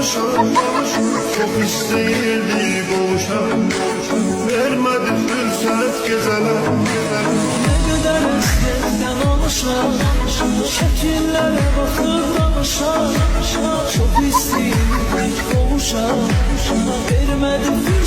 Çok istəyirdik qovuşan, vermədi fürsət gecələr. Ne kadar eskiden olmuşam, şekillere bakıp danışam. Çok isteyip kavuşam, vermedi